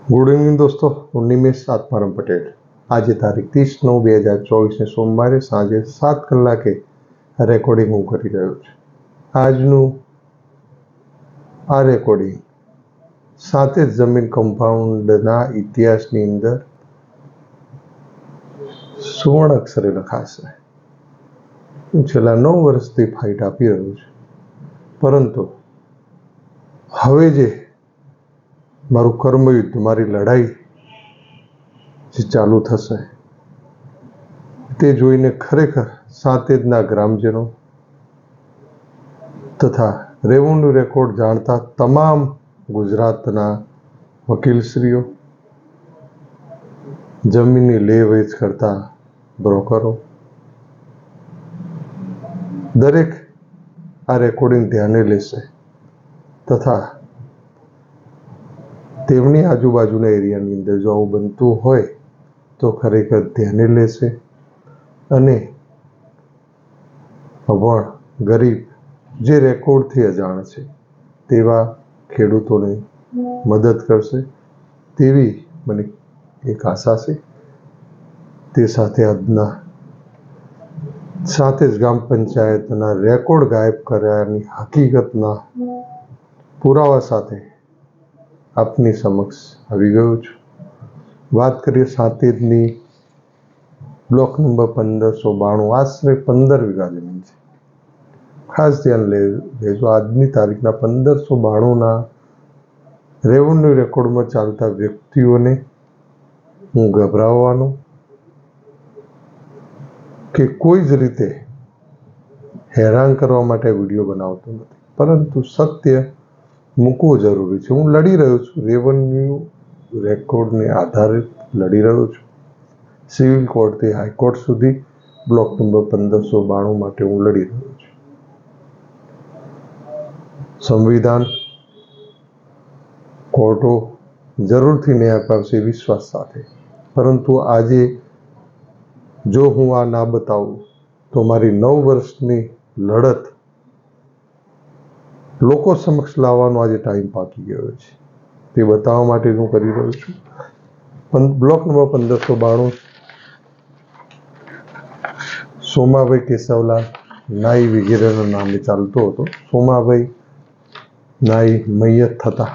Good evening દોસ્તો, હું નિમેશ આત્મારામ પટેલ. આજે તારીખ 30/9/2024 સોમવારે સાંજે 7 કલાકે રેકોર્ડિંગ હું કરી રહ્યો છું. આજનું આ રેકોર્ડિંગ સાતેજ જમીન કમ્પાઉન્ડના ઇતિહાસની અંદર સુવર્ણ અક્ષરે લખાશે. હું છેલ્લા 9 વર્ષથી ફાઇટ આપી રહ્યો છું, પરંતુ હવે જે મારું કર્મયુદ્ધ, મારી લડાઈ જે ચાલુ થશે તે જોઈને ખરેખર સાતેજના ગ્રામજનો તથા રેવન્યુ રેકોર્ડ જાણતા તમામ ગુજરાતના વકીલશ્રીઓ, જમીનની લે વેચ કરતા બ્રોકરો દરેક આ રેકોર્ડિંગ ધ્યાને લેશે તથા તેમની આજુબાજુના એરિયાની અંદર જો આવું બનતું હોય તો ખરેખર ધ્યાને લેશે અને અભણ ગરીબ જે રેકોર્ડથી અજાણ છે તેવા ખેડૂતોને મદદ કરશે તેવી મને એક આશા છે. તે સાથે આજના સાતેજ ગ્રામ પંચાયતના રેકોર્ડ ગાયબ કર્યાની હકીકતના પુરાવા સાથે આપની સમક્ષ આવી ગયો છું. વાત કરીએ સાતેજની બ્લોક નંબર 1592, આશરે 15 વીઘા જમીન છે. ખાસ ધ્યાન લેજો, આજની તારીખના 1592ના રેવન્યુ રેકોર્ડમાં ચાલતા વ્યક્તિઓને હું ગભરાવવાનો કે કોઈ જ રીતે હેરાન કરવા માટે વિડીયો બનાવતો નથી, પરંતુ સત્ય મૂકવું જરૂરી છે. હું લડી રહ્યો છું, રેવન્યુ રેકોર્ડને આધારે લડી રહ્યો છું. સિવિલ કોર્ટથી હાઈકોર્ટ સુધી બ્લોક નંબર 1592 માટે હું લડી રહ્યો છું. સંવિધાન, કોર્ટો જરૂરથી ન્યાય અપાવશે વિશ્વાસ સાથે, પરંતુ આજે જો હું આ ના બતાવું તો મારી 9 વર્ષની લડત લોકો સમક્ષ લાવવાનો આજે ટાઈમ પાકી ગયો છે. તે બતાવવા માટે હું કરી રહ્યો છું. બ્લોક નંબર 1592 સોમાભાઈ કેશવલાલ નાઈ વગેરેના નામે ચાલતો હતો. સોમાભાઈ નાઈ મૈયત થતા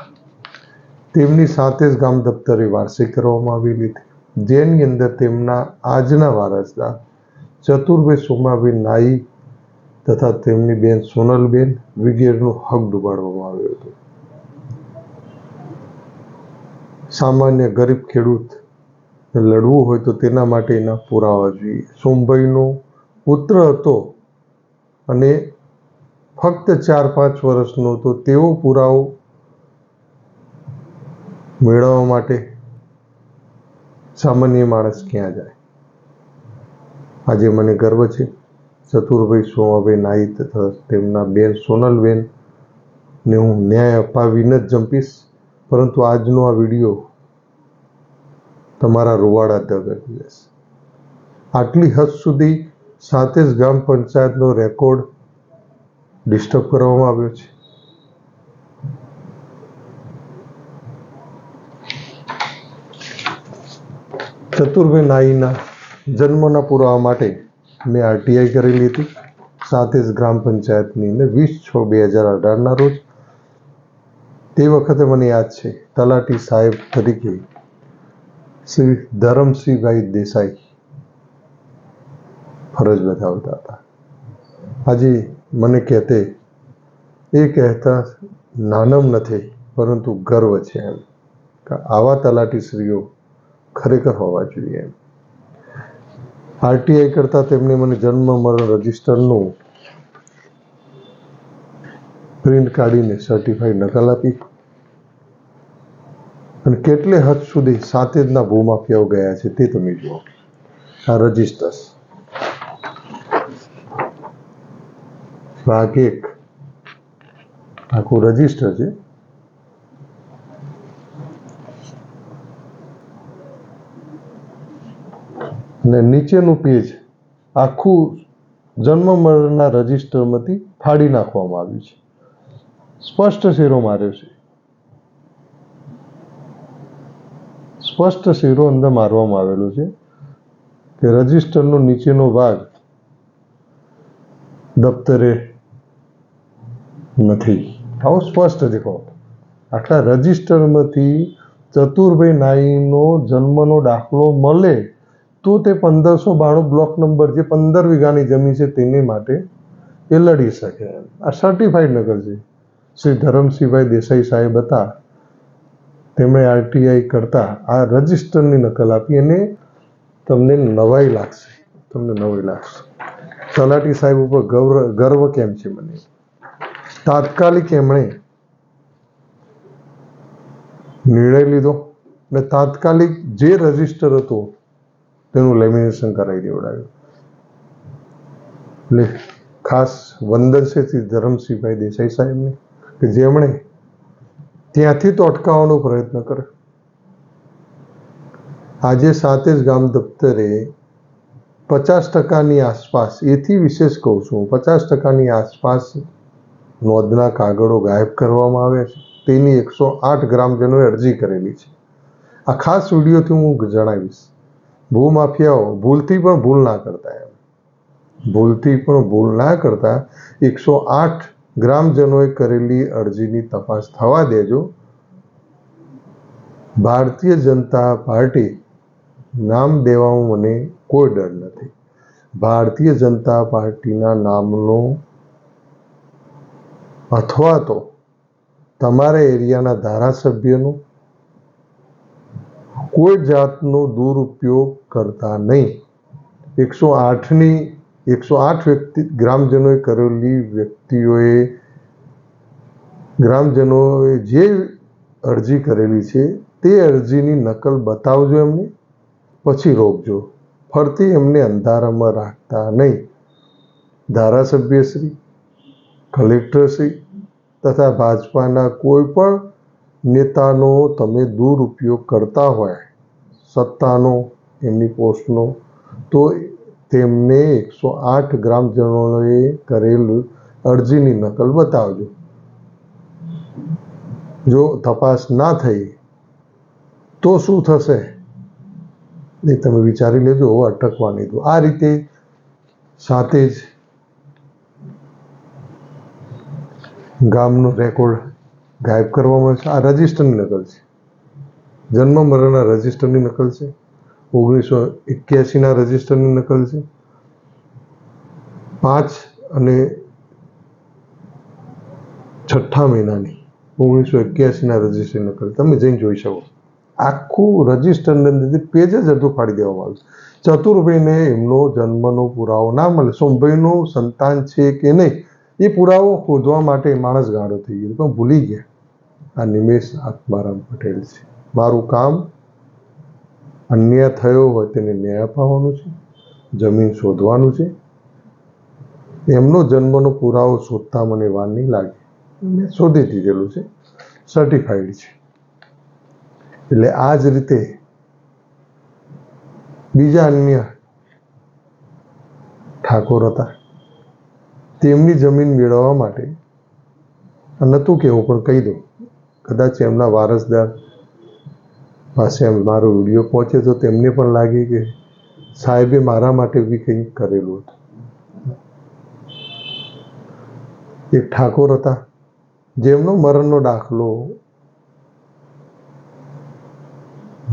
તેમની સાતેજ ગામ દફતરે વારસી કરવામાં આવેલી હતી, જેની અંદર તેમના આજના વારસદાર ચતુરભાઈ સોમાભાઈ નાઈ તથા તેમની બેન સોનલબેન વગેરેનો હક ડૂબાડવામાં આવ્યો હતો. સામાન્ય ગરીબ ખેડૂત લડવું હોય તો તેના માટેના પુરાવા જોઈએ. સોમભાઈનો પુત્ર હતો અને ફક્ત 4-5 વર્ષનો હતો, તેવો પુરાવો મેળવવા માટે સામાન્ય માણસ ક્યાં જાય? આજે મને ગર્વ છે, ચતુરભાઈ સોમાભાઈ નાઈ તથા તેમના બેન સોનલબેનને હું ન્યાય અપાવીને જ જંપીશ. પરંતુ આજનો આ વિડીયો તમારા રૂવાડા દગાવી દેશે. આટલી હદ સુધી સાતેજ ગ્રામ પંચાયતનો રેકોર્ડ ડિસ્ટર્બ કરવામાં આવ્યો છે. ચતુરભાઈ નાઈના જન્મના પુરાવા માટે મેં આરટીઆઈ કરેલી હતી સાતેજ ગ્રામ પંચાયતની અંદર 20/6/2018ના રોજ. તે વખતે મને યાદ છે, તલાટી સાહેબ તરીકે શ્રી ધરમસિંહભાઈ દેસાઈ ફરજ બજાવતા હતા. આજે મને કહેતા નાનમ નથી, પરંતુ ગર્વ છે એમ કે આવા તલાટીશ્રીઓ ખરેખર હોવા જોઈએ. આરટીઆઈ કરતા તેમણે મને જન્મ મરણ રજિસ્ટરનું પ્રિન્ટ કાઢીને સર્ટિફાઈડ નકલ આપી અને કેટલે હદ સુધી સાતેજના ભૂમાફિયાઓ ગયા છે તે તમે જુઓ. આ રજિસ્ટર ભાગ 1 આખું રજિસ્ટર છે. અને નીચેનું પેજ આખું જન્મ મરણના રજિસ્ટરમાંથી ફાડી નાખવામાં આવ્યું છે. સ્પષ્ટ શેરો માર્યો છે. સ્પષ્ટ શીરો અંદર મારવામાં આવેલો છે કે રજિસ્ટરનો નીચેનો ભાગ દફતરે નથી. આવું સ્પષ્ટ દેખો. આટલા રજિસ્ટરમાંથી ચતુરભાઈ નાઈનો જન્મનો દાખલો મળે તો તે 1592 બ્લોક નંબર જે 15 વીઘાની જમીન છે તેની માટે એ લડી શકે. આ સર્ટિફાઈડ નકલ છે. શ્રી ધરમસિંહભાઈ દેસાઈ સાહેબ હતા, તેમણે આરટીઆઈ કરતા આ રજિસ્ટરની નકલ આપી અને તમને નવાઈ લાગશે. તલાટી સાહેબ ઉપર ગર્વ કેમ છે મને. તાત્કાલિક એમણે નિર્ણય લીધો અને તાત્કાલિક જે રજિસ્ટર હતો તેનું લેમિનેશન કરાવી દેવડાવ્યું. એટલે ખાસ વંદન છે શ્રી ધરમસિંહભાઈ દેસાઈ સાહેબને કે જેમણે ત્યાંથી તો અટકાવવાનો પ્રયત્ન કર્યો. આજે સાતેજ ગામ દફતરે 50% આસપાસ, એથી વિશેષ કહું છું, 50% આસપાસ નોંધના કાગળો ગાયબ કરવામાં આવ્યા છે. તેની 108 ગ્રામજનોએ અરજી કરેલી છે. આ ખાસ વિડીયોથી હું જણાવીશ. ભૂમાફિયાઓ ભૂલથી પણ ભૂલ ના કરતા 108 ગ્રામજનોએ કરેલી અરજીની તપાસ થવા દેજો. ભારતીય જનતા પાર્ટી નામ દેવામાં મને કોઈ ડર નથી. ભારતીય જનતા પાર્ટીના નામનો અથવા તો તમારા એરિયાના ધારાસભ્યનો કોઈ જાતનો દુરુપયોગ કરતા નહીં. 108 ગ્રામજનોએ કરેલી ગ્રામજનોએ જે અરજી કરેલી છે તે અરજીની નકલ બતાવજો એમને, પછી રોકજો. ફરતી એમને અંધારામાં રાખતા નહીં. ધારાસભ્યશ્રી, કલેક્ટરશ્રી તથા ભાજપાના કોઈ પણ નેતાનો તમે દુરુપયોગ કરતા હોય સત્તાનો, એમની પોસ્ટનો, તો તેમને 108 ગ્રામજનોએ કરેલું અરજીની નકલ બતાવજો. જો તપાસ ના થઈ તો શું થશે એ તમે વિચારી લેજો. અટકવા નહીં દો. આ રીતે સાતેજ ગામનો રેકોર્ડ ગાયબ કરવામાં આવે છે. આ રજિસ્ટરની નકલ છે, જન્મ મરણના રજિસ્ટરની નકલ છે, 1981ના રજિસ્ટરની નકલ છે, 5 અને 6 મહિનાની 1981ના રજિસ્ટરની નકલ તમે જઈને જોઈ શકો. આખું રજિસ્ટરની અંદરથી પેજ જ અડધું ફાડી દેવામાં આવ્યું. ચતુરભાઈને એમનો જન્મનો પુરાવો ના મળે, સોમભાઈનું સંતાન છે કે નહીં એ પુરાવો શોધવા માટે માણસ ગાળો થઈ ગયો, પણ ભૂલી ગયા આ નિમેશ આત્મારામ પટેલ છે. મારું કામ અન્યાય થયો હોય તેને ન્યાય અપાવવાનું છે, જમીન શોધવાનું છે. એમનો જન્મનો પુરાવો શોધતા મને વાર નહીં લાગે. મેં શોધી દીધેલું છે, સર્ટિફાઈડ છે. એટલે આ જ રીતે બીજા અન્ય ઠાકોર હતા, તેમની જમીન મેળવવા માટે નહોતું કહેવું પણ કહી દઉં, કદાચ એમના વારસદાર પાસે મારો વિડીયો પહોંચે તો તેમને પણ લાગે કે સાહેબે મારા માટે બી કંઈક કરેલું હતું. એક ઠાકોર હતા જેમનો મરણનો દાખલો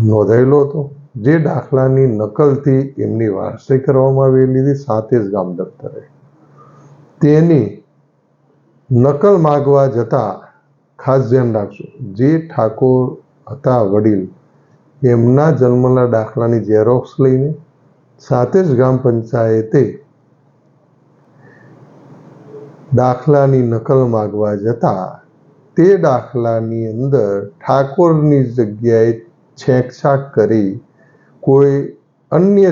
નોંધાયેલો હતો, જે દાખલાની નકલથી એમની વારસાઈ કરવામાં આવેલી હતી સાતેજ ગામ દફતરે. તેની નકલ માગવા જતા ખાસ ધ્યાન રાખજો, જે ઠાકોર હતા વડીલ એમના જન્મના દાખલાની ઝેરોક્સ લઈને સાતેજ ગ્રામ પંચાયતે દાખલાની નકલ માગવા જતા તે દાખલાની અંદર ઠાકોરની જગ્યાએ છેકછાક કરી કોઈ અન્ય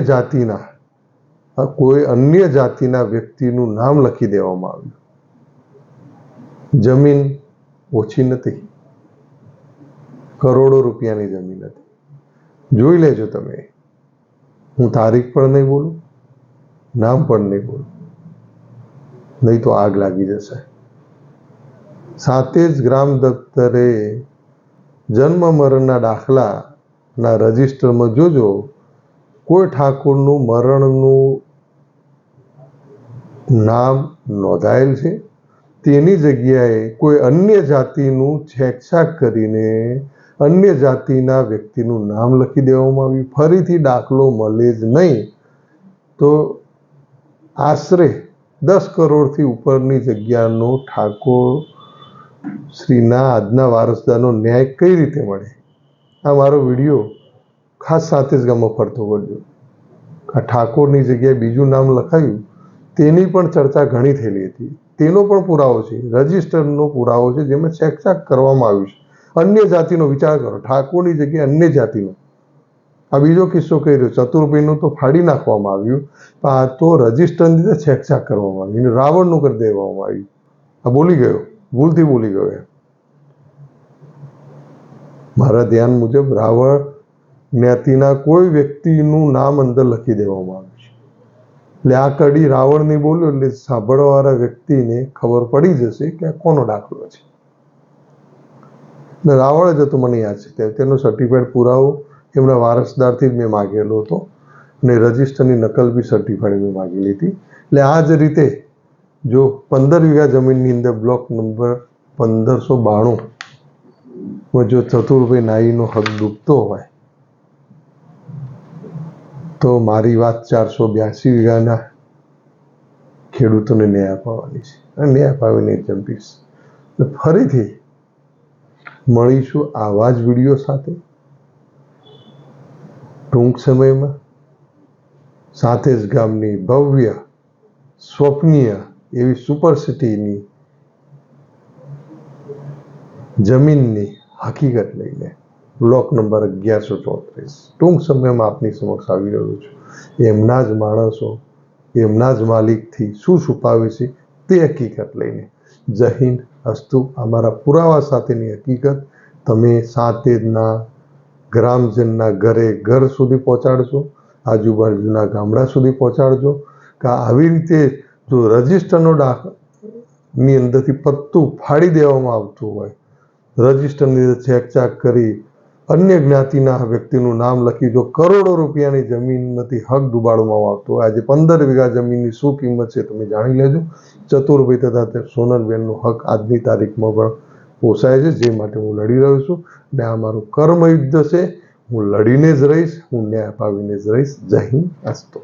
જાતિના વ્યક્તિનું નામ લખી દેવામાં આવ્યું. જમીન ઓછી નથી, કરોડો રૂપિયાની જમીન હતી. જોઈ લેજો તમે. હું તારીખ પણ નહીં બોલું, નામ પણ નહીં બોલું, નહીં તો આગ લાગી જશે. સાતેજ ગ્રામ દફતરે જન્મ મરણના દાખલા ના રજિસ્ટરમાં જોજો કોઈ ઠાકોરનું મરણનું નામ નોંધાયેલ છે, તેની જગ્યાએ કોઈ અન્ય જાતિનું છેકછાક કરીને અન્ય જાતિના વ્યક્તિનું નામ લખી દેવામાં આવ્યું. ફરીથી દાખલો મળે જ નહીં તો આશરે 10 કરોડથી ઉપરની જગ્યાનો ઠાકોર શ્રીના આજના વારસદારનો ન્યાય કઈ રીતે મળે? આ મારો વિડીયો ખાસ સાતેજ ગામમાં ફરતો કરજો. આ ઠાકોરની જગ્યાએ બીજું નામ લખાયું તેની પણ ચર્ચા ઘણી થયેલી હતી. તેનો પણ પુરાવો છે, રજિસ્ટરનો પુરાવો છે, જેમાં ચેકચાક કરવામાં આવ્યું છે. અન્ય જાતિનો વિચાર કરો, ઠાકોરની જગ્યાએ અન્ય જાતિનો. આ બીજો કિસ્સો કહી રહ્યો, ચતુર્ભુજનું તો ફાડી નાખવામાં આવ્યું, પણ આ તો રજિસ્ટરની રીતે ચેકચાક કરવામાં આવ્યું, રાવણનું કરી દેવામાં આવ્યું. આ બોલી ગયો, ભૂલથી બોલી ગયો. મારા ધ્યાન મુજબ રાવણ જ્ઞાતિના કોઈ વ્યક્તિનું નામ અંદર લખી દેવામાં આવ્યું છે. એટલે આ કડી રાવણની બોલ્યો એટલે સાંભળવાવાળા વ્યક્તિને ખબર પડી જશે કે આ કોનો દાખલો છે. રાવણ જ હતો, મને યાદ છે. તેનો સર્ટિફાઈડ પુરાવો એમના વારસદારથી જ મેં માગેલો હતો અને રજિસ્ટરની નકલ બી સર્ટિફાઈડ મેં માગેલી હતી. એટલે આ જ રીતે જો 15 વીઘા જમીનની અંદર બ્લોક નંબર 1592 જો ચતુરભાઈ નાઈનો હક ડૂબતો હોય તો મારી વાત 482 વીઘાના ખેડૂતોને ન્યાય અપાવવાની છે અને ન્યાય અપાવીને જંપીશ. ફરીથી મળીશું આવા જ વિડીયો સાથે ટૂંક સમયમાં. સાતેજ ગામની ભવ્ય સ્વપ્નીય એવી સુપર સિટીની જમીનની હકીકત લઈને બ્લોક નંબર 1134 ટૂંક સમયમાં આપની સમક્ષ આવી રહ્યો છું. એમના જ માણસો એમના જ માલિકથી શું છુપાવે છે તે હકીકત લઈને. જય હિન્દ, અસ્તુ. અમારા પુરાવા સાથેની હકીકત તમે સાતેજના ગ્રામજનના ઘર સુધી પહોંચાડજો, આજુબાજુના ગામડા સુધી પહોંચાડજો કે આવી રીતે જો રજિસ્ટરનો ની અંદરથી પત્તું ફાડી દેવામાં આવતું હોય, રજિસ્ટરની અંદર ચેકચાક કરી અન્ય જ્ઞાતિના વ્યક્તિનું નામ લખી જો કરોડો રૂપિયાની જમીનમાંથી હક ડૂબાડવામાં આવતો હોય, આજે 15 વીઘા જમીનની શું કિંમત છે તમે જાણી લેજો. ચતુરભાઈ તથા સોનલબેનનો હક આજની તારીખમાં પણ પોસાય છે, જે માટે હું લડી રહ્યો છું. અને આ મારું કર્મ યુદ્ધ છે, હું લડીને જ રહીશ, હું ન્યાય અપાવીને જ રહીશ. જય હિન્દ, અસ્તુ.